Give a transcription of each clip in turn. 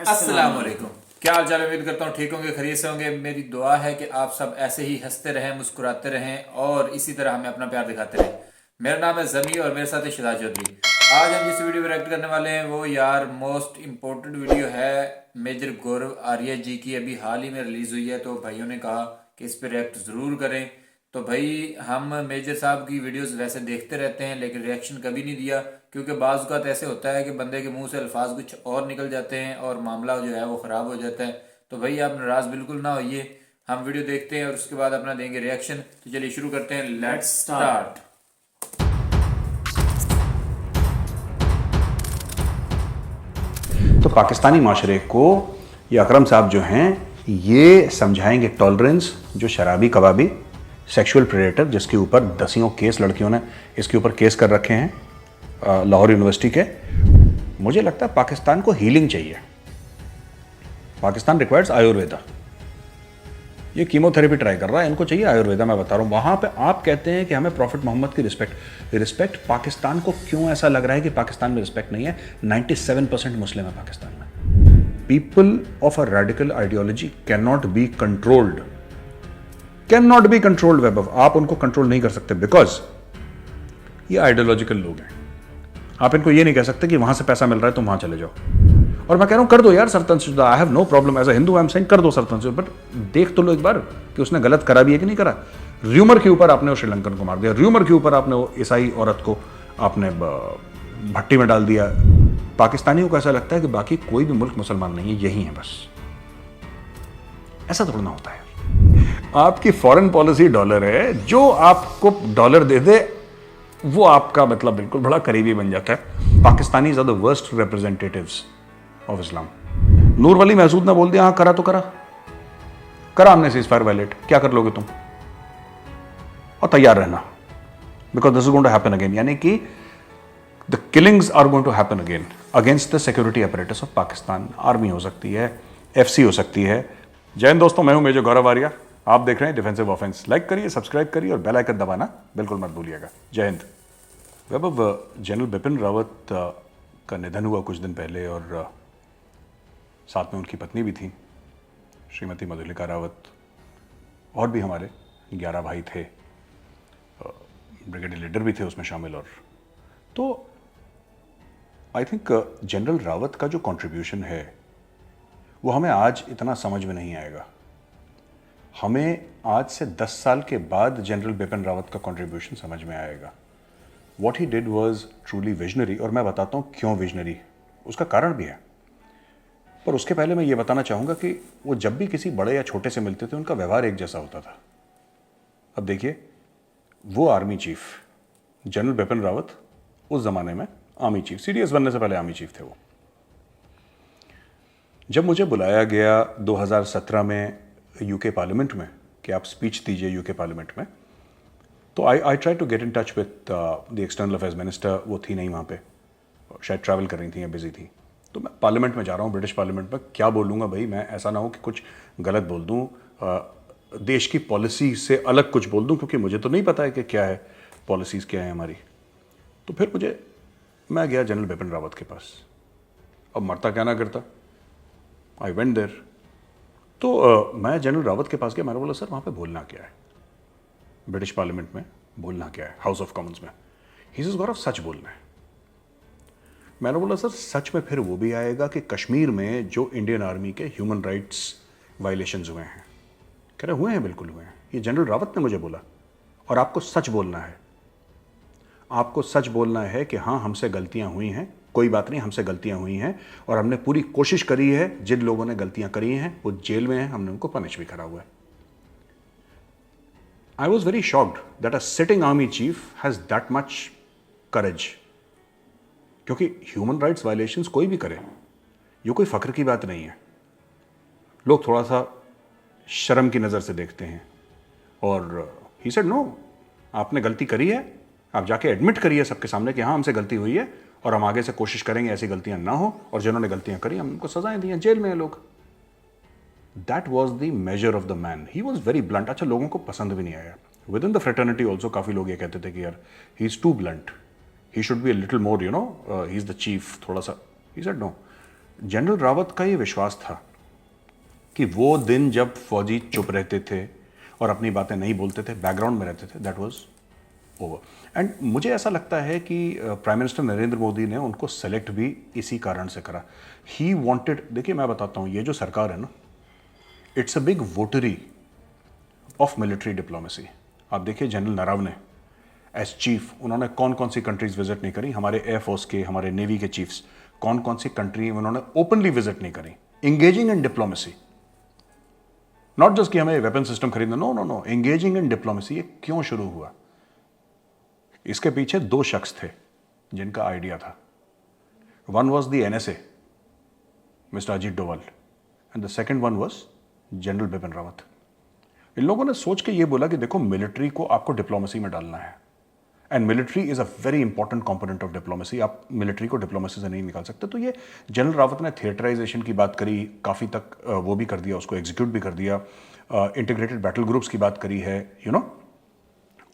अस्सलाम वालेकुम। क्या हाल चाल है? उम्मीद करता हूँ ठीक होंगे, खैरियत से होंगे। मेरी दुआ है कि आप सब ऐसे ही हंसते रहें, मुस्कुराते रहें और इसी तरह हमें अपना प्यार दिखाते रहें। मेरा नाम है जमी और मेरे साथ है शिदा चौधरी। आज हम जिस वीडियो पर रिएक्ट करने वाले हैं वो यार मोस्ट इम्पोर्टेंट वीडियो है मेजर गौरव आर्या जी की। अभी हाल ही में रिलीज़ हुई है तो भाइयों ने कहा कि इस पर रिएक्ट ज़रूर करें। तो भाई हम मेजर साहब की वीडियोस वैसे देखते रहते हैं लेकिन रिएक्शन कभी नहीं दिया, क्योंकि बाज़ औक़ात ऐसे होता है कि बंदे के मुंह से अल्फाज कुछ और निकल जाते हैं और मामला जो है वो ख़राब हो जाता है। तो भाई आप नाराज़ बिल्कुल ना होइए, हम वीडियो देखते हैं और उसके बाद अपना देंगे रिएक्शन। तो चलिए शुरू करते हैं, लेट्स स्टार्ट। तो पाकिस्तानी माशरे को ये अकरम साहब जो हैं ये समझाएंगे टॉलरेंस, जो शराबी कबाबी सेक्सुअल प्रेडेटर जिसके ऊपर दसियों केस लड़कियों ने इसके ऊपर केस कर रखे हैं लाहौर यूनिवर्सिटी के। मुझे लगता है पाकिस्तान को हीलिंग चाहिए। पाकिस्तान रिक्वायर्स आयुर्वेदा। ये कीमोथेरेपी ट्राई कर रहा है, इनको चाहिए आयुर्वेदा। मैं बता रहा हूँ वहाँ पे आप कहते हैं कि हमें प्रॉफिट मोहम्मद की रिस्पेक्ट पाकिस्तान को क्यों ऐसा लग रहा है कि पाकिस्तान में रिस्पेक्ट नहीं है? 97% मुस्लिम है पाकिस्तान में। People of a radical ideology can not be controlled, Vaibhav. आप उनको कंट्रोल नहीं कर सकते बिकॉज ये आइडियोलॉजिकल लोग हैं। आप इनको ये नहीं कह सकते कि वहां से पैसा मिल रहा है तुम वहां चले जाओ। और मैं कह रहा हूं कर दो यार सरतंशुदा, I have no problem as a Hindu, I am saying कर दो सरतंशुदा, बट देख तो लो एक बार कि उसने गलत करा भी है कि नहीं करा। र्यूमर के ऊपर आपने वो श्रीलंकन को मार दिया, र्यूमर के ऊपर आपने वो ईसाई औरत को आपने भट्टी में डाल दिया। पाकिस्तानियों को ऐसा लगता है कि बाकी कोई भी मुल्क मुसलमान नहीं है, यही है बस। ऐसा थोड़ा ना होता है। आपकी फॉरेन पॉलिसी डॉलर है, जो आपको डॉलर दे दे वो आपका मतलब बिल्कुल बड़ा करीबी बन जाता है। Pakistani are the worst representatives of Islam. Noor Wali Mehsud ने बोल दिया हाँ करा तो करा हमने सीज फायर वायलेट, क्या कर लोगे तुम? और तैयार रहना because this is going to happen again, यानी कि the killings are going to happen again against the security apparatus of Pakistan. Army हो सकती है, एफसी हो सकती है। जय हिंद दोस्तों, मैं हूं मेजर गौरव आर्या। आप देख रहे हैं डिफेंसिव ऑफेंस। लाइक करिए, सब्सक्राइब करिए और बेल आइकन दबाना बिल्कुल मत भूलिएगा। जय हिंद। वैभव, जनरल बिपिन रावत का निधन हुआ कुछ दिन पहले और साथ में उनकी पत्नी भी थी, श्रीमती मधुलिका रावत। और भी हमारे 11 भाई थे, ब्रिगेडियर लीडर भी थे उसमें शामिल। और तो आई थिंक जनरल रावत का जो कंट्रीब्यूशन है वो हमें आज इतना समझ में नहीं आएगा। हमें आज से 10 साल के बाद जनरल बिपिन रावत का कंट्रीब्यूशन समझ में आएगा। What he did was truly visionary, और मैं बताता हूँ क्यों विजनरी, उसका कारण भी है। पर उसके पहले मैं ये बताना चाहूँगा कि वो जब भी किसी बड़े या छोटे से मिलते थे उनका व्यवहार एक जैसा होता था। अब देखिए, वो army chief general Bipin Rawat उस ज़माने में आर्मी चीफ, सीडीएस बनने से पहले आर्मी चीफ थे वो। जब मुझे बुलाया गया 2017 में यूके पार्लियामेंट में कि आप स्पीच दीजिए यूके पार्लियामेंट में, तो I try to get in touch with the external affairs minister. वो थी नहीं वहाँ पे, शायद ट्रैवल कर रही थी या बिजी थी। तो मैं पार्लियामेंट में जा रहा हूँ, ब्रिटिश पार्लियामेंट में। क्या बोलूँगा भाई मैं, ऐसा ना हो कि कुछ गलत बोल दूँ, देश की पॉलिसी से अलग कुछ बोल दूँ, क्योंकि मुझे तो नहीं पता है कि क्या है पॉलिसीज़, क्या है हमारी। तो फिर मैं गया जनरल बिपिन रावत के पास। अब मरता क्या ना करता, आई वेंट देयर। तो मैं जनरल रावत के पास गया। मैंने बोला सर वहाँ पे बोलना क्या है, ब्रिटिश पार्लियामेंट में बोलना क्या है, हाउस ऑफ कॉमन्स में? ही सेज गौरव सच बोलना है। मैंने बोला सर सच में फिर वो भी आएगा कि कश्मीर में जो इंडियन आर्मी के ह्यूमन राइट्स वायलेशंस हुए हैं? कह रहे हुए हैं, बिल्कुल हुए हैं, ये जनरल रावत ने मुझे बोला। और आपको सच बोलना है, आपको सच बोलना है कि हाँ हमसे गलतियां हुई हैं, कोई बात नहीं, हमसे गलतियां हुई हैं और हमने पूरी कोशिश करी है। जिन लोगों ने गलतियां करी हैं वो जेल में हैं, हमने उनको पनिश भी करा हुआ है। I was very shocked that a sitting army chief has that much करेज, क्योंकि ह्यूमन राइट्स वायलेशंस कोई भी करे, ये कोई फख्र की बात नहीं है। लोग थोड़ा सा शर्म की नज़र से देखते हैं। और ही सेड नो, आपने गलती करी है, आप जाके एडमिट करिए सबके सामने कि हाँ हमसे गलती हुई है और हम आगे से कोशिश करेंगे ऐसी गलतियां ना हो, और जिन्होंने गलतियां करी हम उनको सजाएं दी हैं, जेल में हैं लोग। That was the major of the man. He was very blunt. अच्छा, लोगों को पसंद भी नहीं आया। With in the fraternity also काफ़ी लोग ये कहते थे कि यार he is too blunt, he should be a little more, he is the chief, थोड़ा सा। He said no, general Rawat का ये विश्वास था कि वो दिन जब फौजी चुप रहते थे और अपनी बातें नहीं बोलते थे, बैकग्राउंड में रहते थे, दैट वाज ओवर। एंड मुझे ऐसा लगता है कि प्राइम मिनिस्टर नरेंद्र मोदी ने उनको सेलेक्ट भी इसी कारण से करा। ही वांटेड, देखिए मैं बताता हूँ, ये जो सरकार है ना, it's a big votary of military diplomacy. आप देखिए जनरल नरवणे एज चीफ, उन्होंने कौन कौन सी कंट्रीज विजिट नहीं करी, हमारे एयरफोर्स के, हमारे नेवी के चीफ्स कौन कौन सी कंट्री उन्होंने ओपनली विजिट नहीं करी, engaging in diplomacy. Not just कि हमें वेपन सिस्टम खरीदना, no no no, engaging in diplomacy. ये क्यों शुरू हुआ? इसके पीछे दो शख्स थे जिनका आइडिया था। One was the NSA, mister Ajit Doval, and the second one was general Bipin Rawat. इन लोगों ने सोच के ये बोला कि देखो, मिलिट्री को आपको डिप्लोमेसी में डालना है, and military is a very important component of diplomacy. आप मिलिट्री को डिप्लोमेसी से नहीं निकाल सकते। तो ये जनरल रावत ने थिएटराइजेशन की बात करी, काफ़ी तक वो भी कर दिया, उसको एग्जीक्यूट भी कर दिया। इंटीग्रेटेड बैटल ग्रुप्स की बात करी है,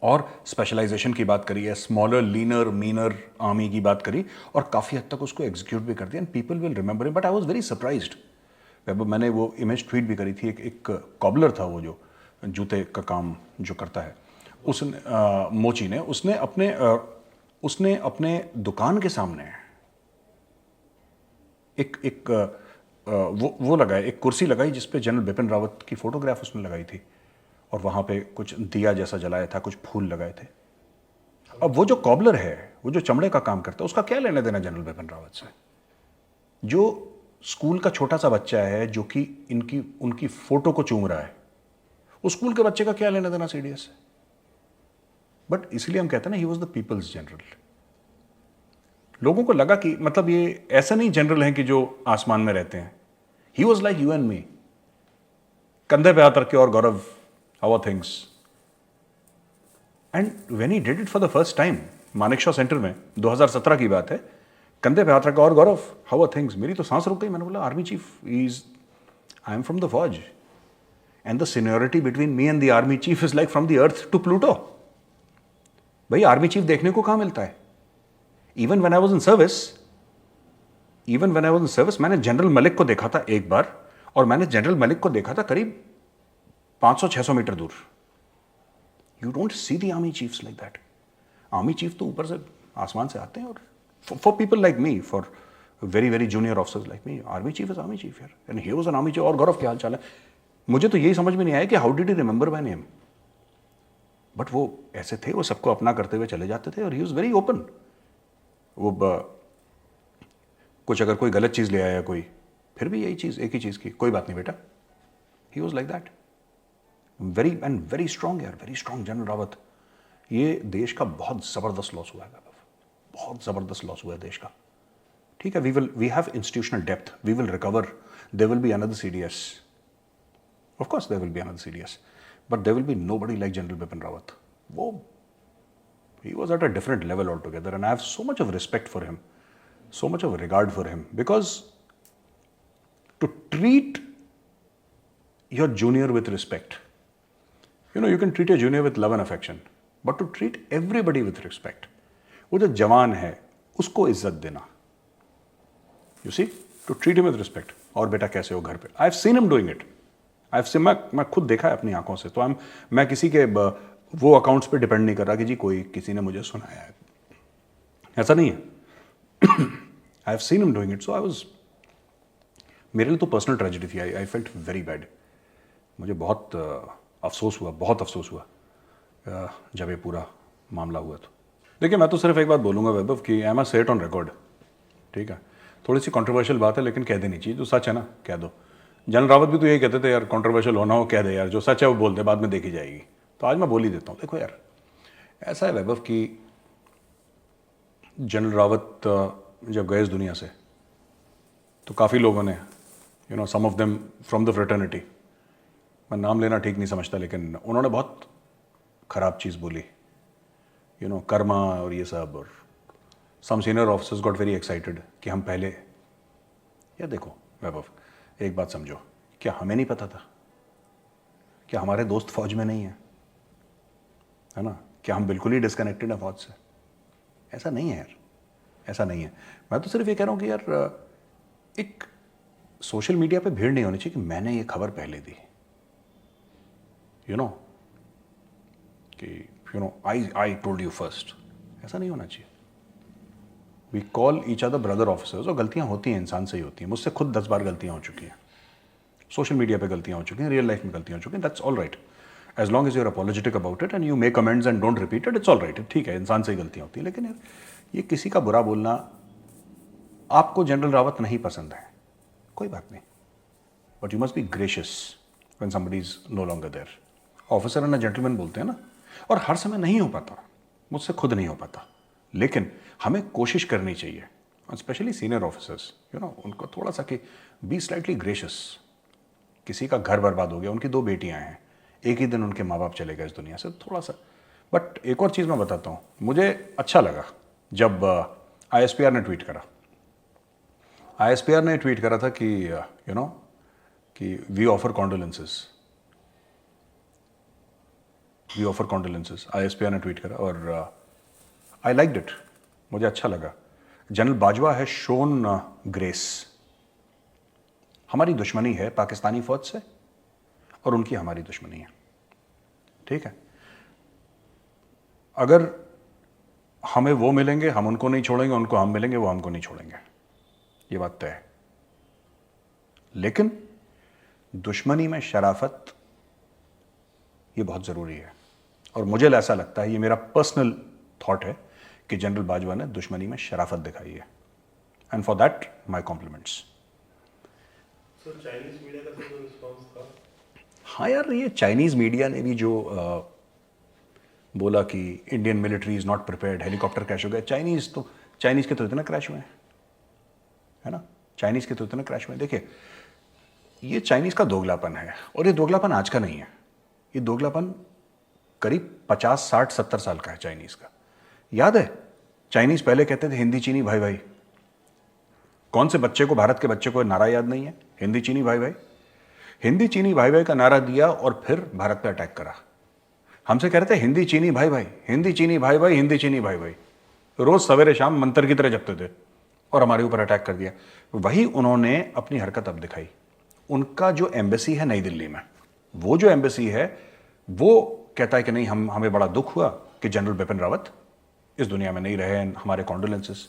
और स्पेशलाइजेशन की बात करी है, स्मॉलर लीनर मीनर आर्मी की बात करी, और काफ़ी हद तक उसको एग्जीक्यूट भी कर दिया। And people will remember him. But I was very surprised. मैंने वो इमेज ट्वीट भी करी थी। एक कॉबलर था, वो जो जूते का काम जो करता है, उसने मोची ने, उसने अपने दुकान के सामने वो लगाए, एक कुर्सी लगाई जिसपे जनरल बिपिन रावत की फोटोग्राफ उसने लगाई थी, और वहां पे कुछ दिया जैसा जलाया था, कुछ फूल लगाए थे। अब वो जो कॉबलर है, वो जो चमड़े का काम करता है, उसका क्या लेना देना जनरल बिपिन रावत से? जो स्कूल का छोटा सा बच्चा है जो कि उनकी फोटो को चूम रहा है, उस स्कूल के बच्चे का क्या लेना देना सीडीएस से? बट इसलिए हम कहते हैं ना, he was the people's general. लोगों को लगा कि मतलब ये ऐसा नहीं जनरल है कि जो आसमान में रहते हैं। He was like you and me, कंधे पे हाथ रख के, और Gaurav, how are things? And when he did it for the first time Manekshaw centre में, 2017 की बात है, कंधे पे हाथ रखा, और गौरव, हाउ आर थिंग्स? मेरी तो सांस रुक गई। मैंने बोला, army chief is, I am from the फौज, and the seniority between me and the army chief is like from the earth to Pluto. भाई, आर्मी चीफ देखने को कहां मिलता है? Even when I was in service, मैंने general Malik को देखा था एक बार, और मैंने जनरल मलिक को देखा था करीब 500-600 मीटर दूर। You don't see the army chiefs like that. Army chief तो ऊपर से, आसमान से आते हैं, और for people like me, for very very junior officers like me, army chief is army chief यार। And he was an army chief. और गौरव, क्या हाल चाल है? मुझे तो यही समझ में नहीं आया कि how did he remember my name. But वो ऐसे थे, वो सबको अपना करते हुए चले जाते थे, और ही वॉज वेरी ओपन। वो कुछ अगर कोई गलत चीज़ ले आया कोई, फिर भी यही चीज़, एक ही चीज़ की, कोई बात नहीं बेटा। ही was like that. Very strong यार, वेरी स्ट्रांग जनरल रावत। ये देश का बहुत ज़बरदस्त लॉस हुआ है, बहुत ज़बरदस्त लॉस हुआ है देश का। ठीक है, we have institutional depth, we will recover, there will be another CDS, of course there will be another CDS, but there will be nobody like general Bipin Rawat. वो he was at a different level altogether, and I have so much of respect for him, so much of regard for him, because to treat your junior with respect, you can treat your junior with love and affection, but to treat everybody with respect, वो जो जवान है उसको इज्जत देना, you see, to treat him with respect। और बेटा कैसे हो घर पे? I have seen him doing it, मैं खुद देखा है अपनी आंखों से। तो मैं किसी के वो अकाउंट्स पे डिपेंड नहीं कर रहा कि जी कोई किसी ने मुझे सुनाया है, ऐसा नहीं है। I have seen him doing it, so मेरे लिए तो पर्सनल ट्रेजेडी थी। I felt very bad. मुझे बहुत अफसोस हुआ जब ये पूरा मामला हुआ। तो देखिए, मैं तो सिर्फ एक बात बोलूँगा वैभव, कि आई एम से इट ऑन रिकॉर्ड, ठीक है? थोड़ी सी कंट्रोवर्शियल बात है, लेकिन कह देनी चाहिए। जो सच है ना, कह दो। जनरल रावत भी तो यही कहते थे यार, कंट्रोवर्शियल होना हो कह दे यार, जो सच है वो बोल दे, बाद में देखी जाएगी। तो आज मैं बोल ही देता हूँ। देखो यार, ऐसा है वैभव कि जनरल रावत जब गए इस दुनिया से, तो काफ़ी लोगों ने, some of them from the fraternity, मैं नाम लेना ठीक नहीं समझता, लेकिन उन्होंने बहुत ख़राब चीज़ बोली, कर्मा और ये सब। और some senior officers got very excited कि हम पहले। या देखो वैभव, एक बात समझो, क्या हमें नहीं पता था? क्या हमारे दोस्त फौज में नहीं है ना? क्या हम बिल्कुल ही डिस्कनेक्टेड हैं फौज से? ऐसा नहीं है यार, ऐसा नहीं है। मैं तो सिर्फ ये कह रहा हूँ कि यार, एक सोशल मीडिया पे भीड़ नहीं होनी चाहिए कि मैंने ये खबर पहले दी, यू नो, कि you know I told you first, ऐसा नहीं होना चाहिए। We call each other brother officers, और गलतियां होती हैं, इंसान से ही होती हैं। मुझसे खुद 10 बार गलतियां हो चुकी हैं, सोशल मीडिया पे गलतियां हो चुकी हैं, रियल लाइफ में गलतियां हो चुकी हैं। That's all right, as long as you are apologetic about it and you make comments and don't repeat it, it's all right. ठीक है, इंसान से ही गलतियां होती हैं। लेकिन यार ये किसी का बुरा बोलना, आपको जनरल रावत नहीं पसंद है, कोई बात नहीं, but you must be gracious when somebody is no longer there. Officer and gentleman बोलते हैं ना, और हर समय नहीं हो पाता, मुझसे खुद नहीं हो पाता, लेकिन हमें कोशिश करनी चाहिए, specially senior officers, you know, उनको थोड़ा सा कि बी स्लाइटली ग्रेशियस। किसी का घर बर्बाद हो गया, उनकी 2 बेटियां हैं, एक ही दिन उनके माँ बाप चले गए इस दुनिया से, थोड़ा सा। बट एक और चीज़ मैं बताता हूँ, मुझे अच्छा लगा जब ISPR ने ट्वीट करा। ISPR ने ट्वीट करा था कि यू नो कि वी ऑफर कॉन्डोलेंसेस, ISPR ने ट्वीट करा, और आई लाइक्ड इट, मुझे अच्छा लगा। जनरल बाजवा है शोन ग्रेस। हमारी दुश्मनी है पाकिस्तानी फौज से, और उनकी हमारी दुश्मनी है, ठीक है। अगर हमें वो मिलेंगे, हम उनको नहीं छोड़ेंगे, उनको हम मिलेंगे, वो हमको नहीं छोड़ेंगे, ये बात तय है। लेकिन दुश्मनी में शराफत, ये बहुत ज़रूरी है, और मुझे ऐसा लगता है, ये मेरा पर्सनल थॉट है, कि जनरल बाजवा ने दुश्मनी में शराफत दिखाई है, and for that my compliments. Chinese media का तो रिस्पॉन्स था? हाँ यार, ये चाइनीज़ मीडिया ने भी जो बोला कि Indian military is not prepared, helicopter crash हो गया। चाइनीज़ के तो इतना क्रैश हुए हैं, है ना, चाइनीज़ के तो इतना क्रैश हुए हैं। देखिए, ये चाइनीज़ का दोगलापन है, और ये दोगलापन आज का नहीं है, ये दोगलापन करीब 50, 60, 70 साल का है चाइनीज़ का। याद है, चाइनीज़ पहले कहते थे हिंदी चीनी भाई भाई। कौन से बच्चे को, भारत के बच्चे को नारा याद नहीं है, हिंदी चीनी भाई भाई? हिंदी चीनी भाई भाई का नारा दिया और फिर भारत पे अटैक करा। हमसे कह रहे थे हिंदी चीनी भाई भाई, हिंदी चीनी भाई भाई, हिंदी चीनी भाई भाई, रोज सवेरे शाम मंत्र की तरह जपते थे, और हमारे ऊपर अटैक कर दिया। वही उन्होंने अपनी हरकत अब दिखाई। उनका जो एम्बेसी है नई दिल्ली में, वो जो एम्बेसी है, वो कहता है कि नहीं, हमें बड़ा दुख हुआ कि जनरल बिपिन रावत इस दुनिया में नहीं रहे, हमारे कॉन्डोलेंसेस।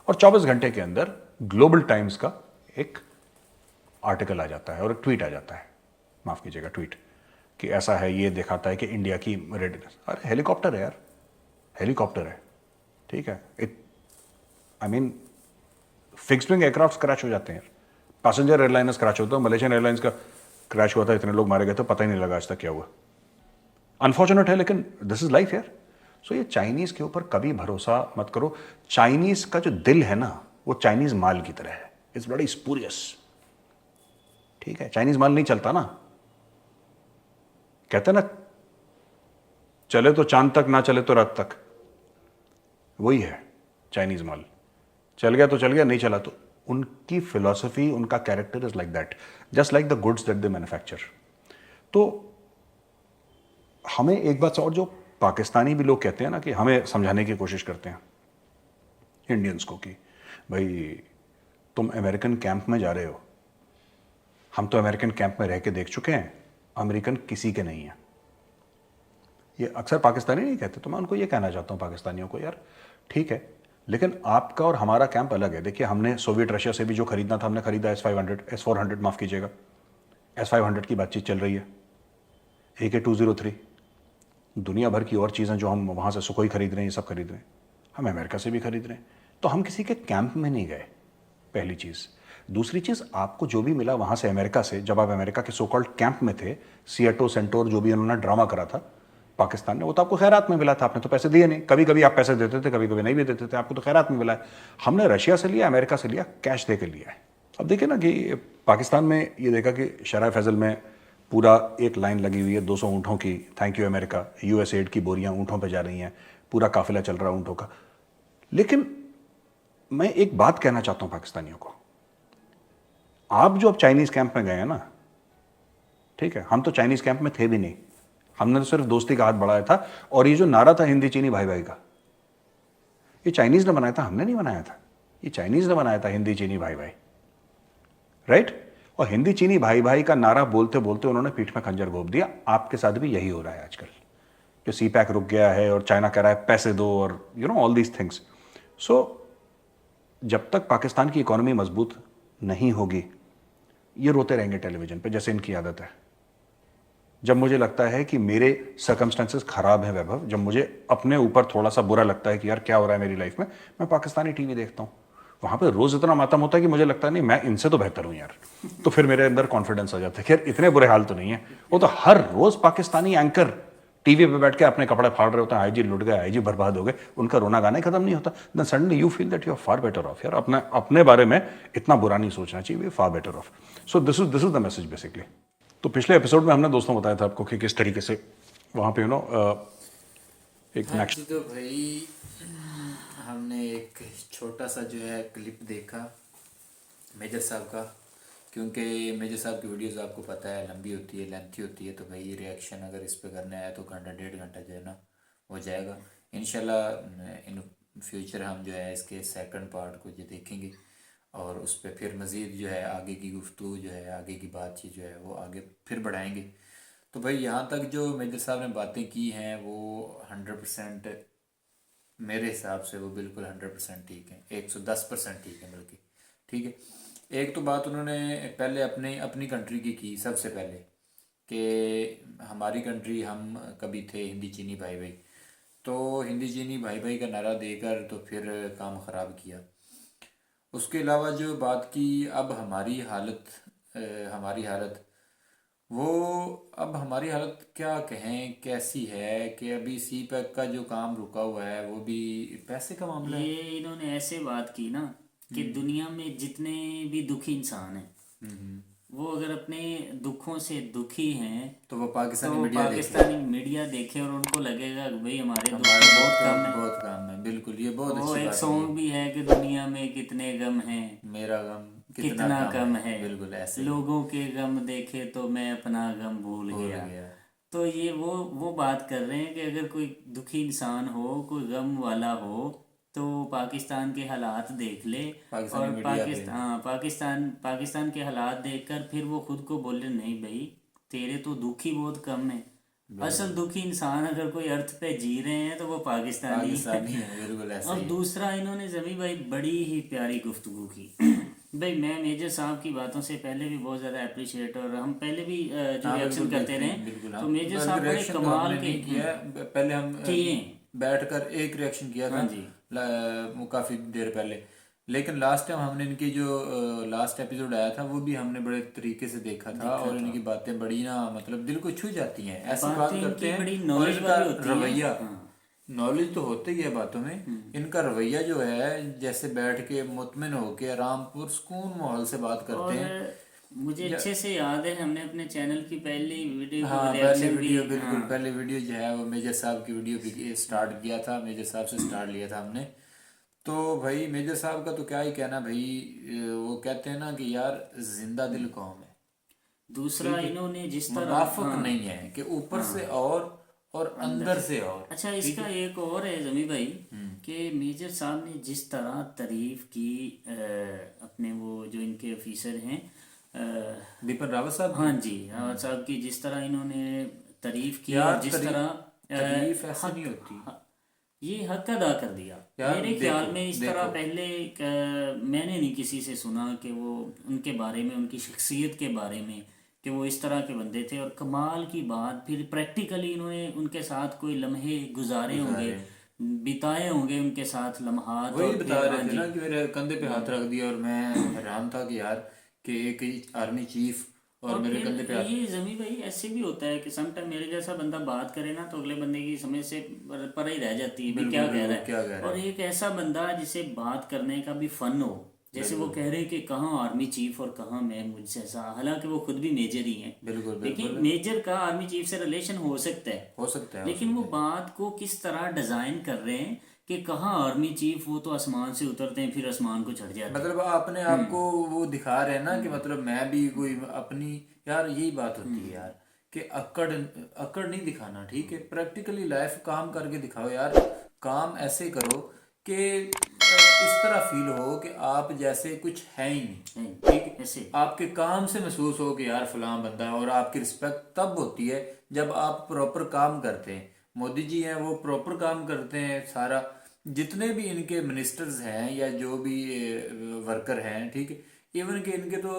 और 24 घंटे के अंदर ग्लोबल टाइम्स का एक आर्टिकल आ जाता है और एक ट्वीट आ जाता है, माफ कीजिएगा ट्वीट, कि ऐसा है, ये दिखाता है कि इंडिया की रेडीनेस। अरे हेलीकॉप्टर है यार, हेलीकॉप्टर है, ठीक है। I mean fixed wing aircraft crash हो जाते हैं, पैसेंजर एयरलाइनर्स क्रैश होता है। मलेशियन एयरलाइंस का क्रैश हुआ था, इतने लोग मारे गए थे, पता ही नहीं लगा आज तक क्या हुआ। अनफॉर्चुनेट है, लेकिन दिस इज लाइफ यार। सो ये चाइनीज के ऊपर कभी भरोसा मत करो। चाइनीज का जो दिल है ना, वो चाइनीज माल की तरह है, इट्स बड़ी स्पूरियस, ठीक है। चाइनीज माल नहीं चलता ना, कहते ना, चले तो चांद तक, ना चले तो रात तक, वही है चाइनीज माल। चल गया तो चल गया, नहीं चला तो। उनकी फिलॉसफी, उनका character is like that, just like the goods that they manufacture. तो हमें एक बात और, जो पाकिस्तानी भी लोग कहते हैं ना, कि हमें समझाने की कोशिश करते हैं इंडियंस को कि भाई तुम अमेरिकन कैंप में जा रहे हो, हम तो अमेरिकन कैंप में रह के देख चुके हैं, अमेरिकन किसी के नहीं है। ये अक्सर पाकिस्तानी नहीं कहते, तो मैं उनको ये कहना चाहता हूँ पाकिस्तानियों को, यार ठीक है, लेकिन आपका और हमारा कैंप अलग है। देखिए, हमने सोवियत रशिया से भी जो खरीदना था, हमने खरीदा S-400, माफ़ कीजिएगा, S-500 की बातचीत चल रही है, AK-203, दुनिया भर की और चीज़ें जो हम वहाँ से सुखोई खरीद रहे हैं, ये सब खरीद रहे हैं, हम अमेरिका से भी खरीद रहे हैं। तो हम किसी के कैंप में नहीं गए, पहली चीज़। दूसरी चीज़, आपको जो भी मिला वहाँ से अमेरिका से, जब आप अमेरिका के सो कॉल्ड कैंप में थे, सियाटो सेंटोर, जो भी उन्होंने ड्रामा करा था पाकिस्तान ने, वो तो आपको खैरात में मिला था, आपने तो पैसे दिए नहीं। कभी कभी आप पैसे देते थे, कभी कभी नहीं भी देते थे, आपको तो खैरात में मिला है। हमने रशिया से लिया, अमेरिका से लिया, कैश दे के लिया है। अब देखिए ना कि पाकिस्तान में ये देखा कि शराय फैजल में पूरा एक लाइन लगी हुई है 200 ऊँटों की, थैंक यू अमेरिका, USAID की बोरियां ऊँटों पे जा रही हैं, पूरा काफिला चल रहा है ऊँटों का। लेकिन मैं एक बात कहना चाहता हूं पाकिस्तानियों को, आप जो अब चाइनीज कैंप में गए हैं ना, ठीक है, हम तो चाइनीज कैंप में थे भी नहीं, हमने तो सिर्फ दोस्ती का हाथ बढ़ाया था। और ये जो नारा था हिंदी चीनी भाई भाई का, ये चाइनीज ने बनाया था, हमने नहीं बनाया था, ये चाइनीज ने बनाया था, हिंदी चीनी भाई भाई, राइट। और हिंदी चीनी भाई भाई का नारा बोलते बोलते उन्होंने पीठ में खंजर घोंप दिया। आपके साथ भी यही हो रहा है आजकल, जो सी पैक रुक गया है और चाइना कह रहा है पैसे दो, और you know all these things. So जब तक पाकिस्तान की इकोनॉमी मजबूत नहीं होगी, ये रोते रहेंगे टेलीविजन पे, जैसे इनकी आदत है। जब मुझे लगता है कि मेरे सर्कमस्टेंसेस खराब हैं वैभव, जब मुझे अपने ऊपर थोड़ा सा बुरा लगता है कि यार क्या हो रहा है मेरी लाइफ में, मैं पाकिस्तानी टीवी देखता हूँ। वहाँ पे रोज इतना मातम होता है कि मुझे लगता है नहीं मैं इनसे तो बेहतर हूँ यार। तो फिर मेरे अंदर कॉन्फिडेंस आ जाता है कि यार इतने बुरे हाल तो नहीं है। वो तो हर रोज पाकिस्तानी एंकर टीवी पे बैठ के अपने कपड़े फाड़ रहे होते हैं, आईजी लुट गए, आईजी बर्बाद हो गए, उनका रोना गाना ही खत्म नहीं होता। Then suddenly you feel that you are far better off. यार अपने बारे में इतना बुरा नहीं सोचना चाहिए, we far better off. So this is the message basically. तो पिछले एपिसोड में हमने दोस्तों बताया था आपको कि किस तरीके से वहाँ पे एक हाँ जी, तो भाई हमने एक छोटा सा जो है क्लिप देखा मेजर साहब का, क्योंकि मेजर साहब की वीडियोस आपको पता है लंबी होती है, लेंथी होती है, तो भाई रिएक्शन अगर इस पे करना है तो घंटा 1.5 घंटा जो है ना हो जाएगा। इंशाल्लाह इन फ्यूचर हम जो है इसके सेकंड पार्ट को जो देखेंगे और उस पर फिर मज़ीद जो है आगे की गुफ्तगू जो है, आगे की बातचीत जो है वो आगे फिर बढ़ाएंगे। तो भाई यहाँ तक जो मेजर साहब ने बातें की हैं वो 100% मेरे हिसाब से वो बिल्कुल 100% ठीक है, 110% ठीक है बल्कि। ठीक है, एक तो बात उन्होंने पहले अपने अपनी कंट्री की सबसे पहले, कि हमारी कंट्री हम कभी थे हिंदी चीनी भाई भाई, तो हिंदी चीनी भाई भाई का नारा देकर तो फिर काम ख़राब किया। उसके अलावा जो बात की अब हमारी हालत, हमारी हालत वो अब हमारी हालत क्या कहें कैसी है कि अभी सी पैक का जो काम रुका हुआ है वो भी पैसे का मामला है। ये इन्होंने ऐसे बात की ना कि दुनिया में जितने भी दुखी इंसान हैं वो अगर अपने दुखों से दुखी हैं तो वो पाकिस्तानी तो मीडिया देखे, पाकिस्तानी मीडिया देखे और उनको लगेगा कि भाई हमारे दुख हमारे तो बहुत कम है। बहुत काम है, बिल्कुल ये बहुत वो अच्छी एक बात है। सॉन्ग भी है कि दुनिया में कितने गम हैं, मेरा गम कितना कम है, बिल्कुल ऐसे ही लोगों के गम देखे तो मैं अपना गम भूल भूल गया। गया। तो ये वो बात कर रहे हैं कि अगर कोई दुखी इंसान हो, कोई गम वाला हो, तो पाकिस्तान के हालात देख ले पाकिस्तानी और मीडिया पे पाकिस्तान के हालात देखकर फिर वो खुद को बोले नहीं भाई तेरे तो दुख ही बहुत कम है। असल दुखी इंसान अगर कोई अर्थ पे जी रहे हैं तो वो पाकिस्तानी पाकिस्तानी है, बिल्कुल ऐसे और ही। दूसरा इन्होंने जमी भाई बड़ी ही प्यारी गुफ्तगू की। भाई मैं मेजर साहब की बातों से पहले भी बहुत ज़्यादा अप्रिशिएट, और हम पहले भी जो हाँ रिएक्शन बिल्कुल करते रहे बिल्कुल, हाँ तो मेजर बल्कि साहब बड़े रिएक्शन तो कमाल हमने के नहीं किया है, पहले हम किए। बैठकर एक रिएक्शन किया था हाँ जी। वो काफ़ी देर पहले। लेकिन लास्ट टाइम हमने इनकी जो लास्ट एपिसोड आया था वो भी हमने बड़े तरीके से देखा था, और इनकी बातें बड़ी ना मतलब दिल को छू जाती हैं, ऐसी बात बातें करते इनकी बड़ी हैं। और नॉलेज इनका वाली होती हैं। रवैया, हाँ। नॉलेज तो होती ही है बातों में, इनका रवैया जो है जैसे बैठ के मुतमिन होके आरामपुर सुकून माहौल से बात करते हैं। और मुझे अच्छे से याद है हमने अपने चैनल की पहली वीडियो हाँ पहले रिएक्शन वीडियो भी, बिल्कुल हाँ, पहले वीडियो जो है वो मेजर साहब की वीडियो भी स्टार्ट किया था, मेजर साहब से स्टार्ट लिया था हमने। तो भाई मेजर साहब का तो क्या ही कहना भाई, वो कहते हैं ना कि यार जिंदा दिल कौम है, दूसरा इन्होंने जिस तरह, मुनाफिक हाँ, नहीं है कि ऊपर से और अंदर से और। अच्छा इसका एक और है जमी भाई कि मेजर साहब ने जिस तरह तारीफ की अपने वो जो इनके ऑफिसर हैं बिपिन रावत साहब हाँ जी रावत साहब की, जिस तरह इन्होंने तारीफ की यार और जिस तरह तारीफ ऐसे नहीं होती ये हक अदा कर दिया। यार। मेरे ख्याल देखो, में इस तरह पहले मैंने नहीं किसी से सुना कि वो उनके बारे में, उनकी शख्सियत के बारे में, कि वो इस तरह के बंदे थे। और कमाल की बात फिर प्रैक्टिकली इन्होंने उनके साथ कोई लम्हे गुजारे होंगे, बिताए होंगे उनके साथ लम्हात। वही और बता फिर रहे हाँ थे जी, ना कि मेरे कंधे पे हाथ रख दिया और मैं हैरान था कि यार कि एक आर्मी चीफ और मेरे कंधे पे फिर हाथ। ये जमी भाई ऐसे भी होता है कि समटाइम मेरे जैसा बंदा बात करे ना तो अगले बंदे की समझ से पर ही रह जाती है भी क्या कह रहा क्या कह है। रहा और एक ऐसा बंदा जिसे बात करने का भी फन हो, जैसे वो कह रहे हैं कि कहाँ आर्मी चीफ और कहाँ मैं मुझसे ऐसा, हालांकि वो खुद भी मेजर ही हैं। बिल्कुल देखिए बिल्कुल मेजर का आर्मी चीफ से रिलेशन हो सकता है, हो सकता है। लेकिन वो बात को किस तरह डिजाइन कर रहे हैं कि कहाँ आर्मी चीफ, वो तो आसमान से उतरते हैं फिर आसमान को चढ़ जाते हैं। मतलब अपने आप को वो दिखा रहे हैं ना कि मतलब मैं भी कोई अपनी, यार यही बात होती है यार कि अकड़ अकड़ नहीं दिखाना, ठीक है, प्रैक्टिकली लाइफ काम करके दिखाओ यार। काम ऐसे करो कि इस तरह फील हो कि आप जैसे कुछ है ही नहीं, ठीक है। ऐसे आपके काम से महसूस हो कि यार फलां बंदा है, और आपकी रिस्पेक्ट तब होती है जब आप प्रॉपर काम करते हैं। मोदी जी हैं वो प्रॉपर काम करते हैं सारा, जितने भी इनके मिनिस्टर्स हैं या जो भी वर्कर हैं, ठीक है, इवन कि इनके तो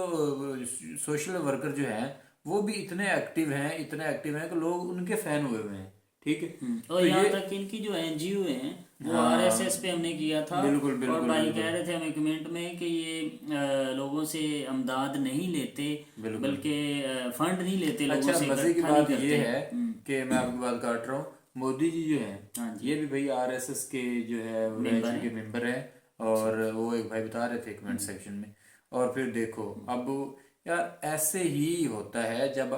सोशल वर्कर जो हैं वो भी इतने एक्टिव हैं कि लोग उनके फैन हुए हुए हैं, ठीक है। और तो यहाँ ये तक इनकी जो एनजीओ हैं वो हाँ, आरएसएस पे हमने किया था। बिल्कुल और बिल्कुल भाई बिल्कुल कह रहे थे हमें कमेंट में कि ये लोगों से अमदाद नहीं लेते, बिल्कुल। बल्कि फंड नहीं लेते लोगों अच्छा, से, मजे की इकट्ठा नहीं बात ये करते। है कि मैं आपकी बात काट रहा हूँ, मोदी जी जो हैं हाँ जी। ये भी भाई आरएसएस के जो है मेंबर OIC के हैं। मेंबर हैं। और वो एक भाई बता रहे थे कमेंट सेक्शन में। और फिर देखो अब यार ऐसे ही होता है, जब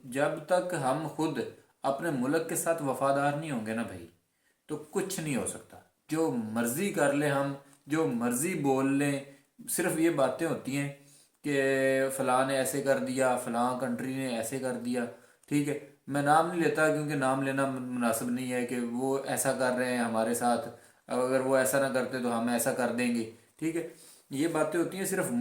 जब तक हम खुद अपने मुल्क के साथ वफादार नहीं होंगे ना भाई, तो कुछ नहीं हो सकता। जो मर्जी कर ले हम, जो मर्जी बोल लें, सिर्फ ये बातें होती हैं कि फलां ने ऐसे कर दिया, फलां कंट्री ने ऐसे कर दिया, ठीक है। मैं नाम नहीं लेता क्योंकि नाम लेना मुनासिब नहीं है कि वो ऐसा कर रहे हैं हमारे साथ, अगर वो ऐसा ना करते तो हम ऐसा कर देंगे, ठीक है। ये बातें होती हैं सिर्फ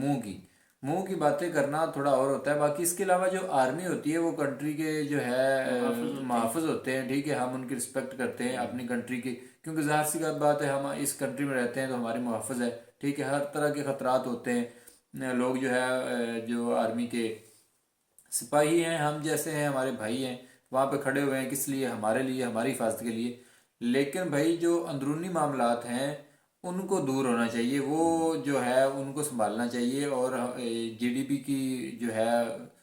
मुंह की बातें करना थोड़ा और होता है। बाकी इसके अलावा जो आर्मी होती है वो कंट्री के जो है मुहाफ़िज़ होते हैं, ठीक है। हम उनकी रिस्पेक्ट करते हैं अपनी कंट्री की, क्योंकि ज़ाहिर सी बात है हम इस कंट्री में रहते हैं तो हमारे मुहाफ़िज़ है, ठीक है। हर तरह के ख़तरात होते हैं। लोग जो है जो आर्मी के सिपाही हैं, हम जैसे हैं, हमारे भाई हैं, वहाँ पे खड़े हुए हैं किस लिए? हमारे लिए, हमारी हिफाजत के लिए। लेकिन भाई जो अंदरूनी मामलात हैं उनको दूर होना चाहिए, वो जो है उनको संभालना चाहिए, और जीडीपी की जो है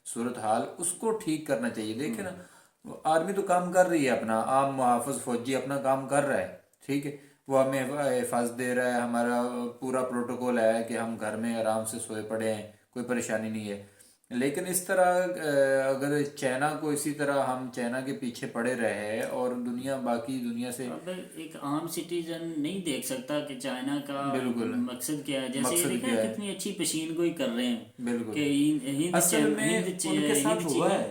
सूरत हाल उसको ठीक करना चाहिए। देखिए ना, आर्मी तो काम कर रही है अपना, आम मुहाफ़िज़ फौजी अपना काम कर रहा है, ठीक है। वो हमें हिफाजत दे रहा है, हमारा पूरा प्रोटोकॉल है कि हम घर में आराम से सोए पड़े हैं, कोई परेशानी नहीं है। लेकिन इस तरह अगर चाइना को इसी तरह हम चाइना के पीछे पड़े रहे और बाकी दुनिया से अब एक आम सिटीजन नहीं देख सकता कि चाइना का बिल्कुल मकसद क्या है। जैसे ये मकसद देखा क्या है, कितनी अच्छी पेशीन गोई कर रहे हैं बिल्कुल। कि हिंद असल में उनके साथ हुआ है,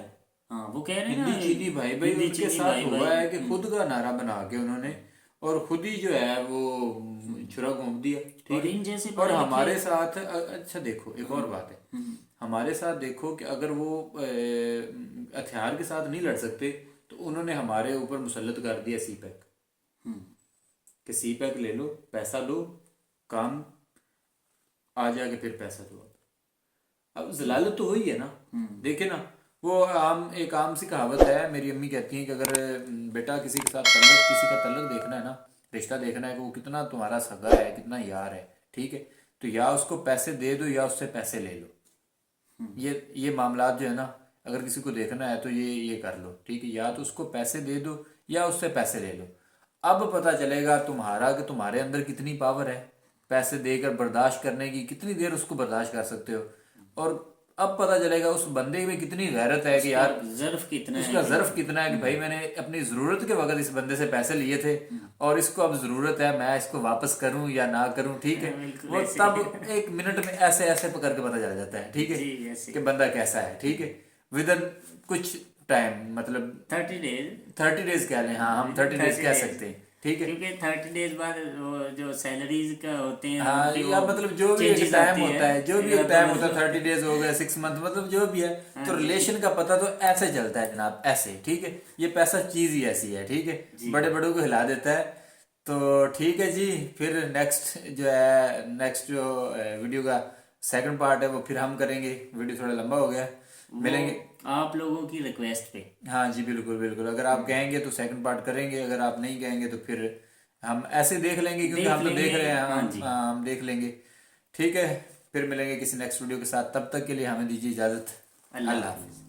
हाँ वो कह रहे हैं ना, हिंदी चीनी भाई भाई हिंदी उनके चीनी साथ भाई हुआ भाई। है कि खुद का नारा बना के उन्होंने और खुद ही जो है वो छुरा घोंप दिया, ठीक और है। इन जैसे और पढ़े हमारे साथ अच्छा देखो एक और बात है, हमारे साथ देखो कि अगर वो हथियार के साथ नहीं लड़ सकते तो उन्होंने हमारे ऊपर मुसल्लत कर दिया CPEC, कि CPEC ले लो, पैसा लो, काम आ जाके फिर पैसा दो। अब जलालत तो हुई है ना। देखिए ना, वो एक आम सी कहावत है, मेरी अम्मी कहती हैं कि अगर बेटा किसी के साथ किसी का तल्लक देखना है ना, रिश्ता देखना है कि वो कितना तुम्हारा सगा है, कितना यार है, ठीक है, तो या उसको पैसे दे दो या उससे पैसे ले लो। ये मामलात जो है ना, अगर किसी को देखना है तो ये कर लो, ठीक है। या तो उसको पैसे दे दो या उससे पैसे ले लो। अब पता चलेगा तुम्हारा कि तुम्हारे अंदर कितनी पावर है, पैसे देकर बर्दाश्त करने की, कितनी देर उसको बर्दाश्त कर सकते हो। और अब पता चलेगा उस बंदे में कितनी गैरत है कि यार ज़र्फ कितना उसका है। ज़र्फ कितना है कि भाई मैंने अपनी ज़रूरत के वक्त इस बंदे से पैसे लिए थे और इसको अब ज़रूरत है, मैं इसको वापस करूं या ना करूं, ठीक है। बिल्कुल वो ऐसे तब एक मिनट में ऐसे ऐसे पकड़ के पता चल जाता है, ठीक है, जी ऐसे कि बंदा कैसा है, ठीक है। विदन कुछ टाइम, मतलब 30 डेज 30 डेज कह लें, हाँ हम 30 डेज कह सकते हैं, ठीक है। क्योंकि 30 डेज बाद वो जो सैलरीज का होते हैं हाँ, उनकी या वो मतलब जो भी एक changes टाइम आती होता है, जो भी एक या टाइम तो होता है, 30 डेज हो गए, 6 मंथ, मतलब जो भी है, तो रिलेशन का पता तो ऐसे चलता है जनाब, ऐसे, ठीक है। ये पैसा चीज ही ऐसी है, ठीक है, बड़े बड़ों को हिला देता है। तो ठीक है जी, फिर नेक्स्ट जो वीडियो का सेकंड पार्ट है वो फिर हम करेंगे। वीडियो थोड़ा लंबा हो गया, मिलेंगे आप लोगों की रिक्वेस्ट पे। हाँ जी, बिल्कुल बिल्कुल। अगर आप कहेंगे तो सेकंड पार्ट करेंगे, अगर आप नहीं कहेंगे तो फिर हम ऐसे देख लेंगे, क्योंकि देख हम तो देख लेंगे, रहे हैं, हाँ जी। हम देख लेंगे, ठीक है। फिर मिलेंगे किसी नेक्स्ट वीडियो के साथ, तब तक के लिए हमें दीजिए इजाज़त। अल्लाह अल्लाह हाफ़िज़। हाफ़िज़।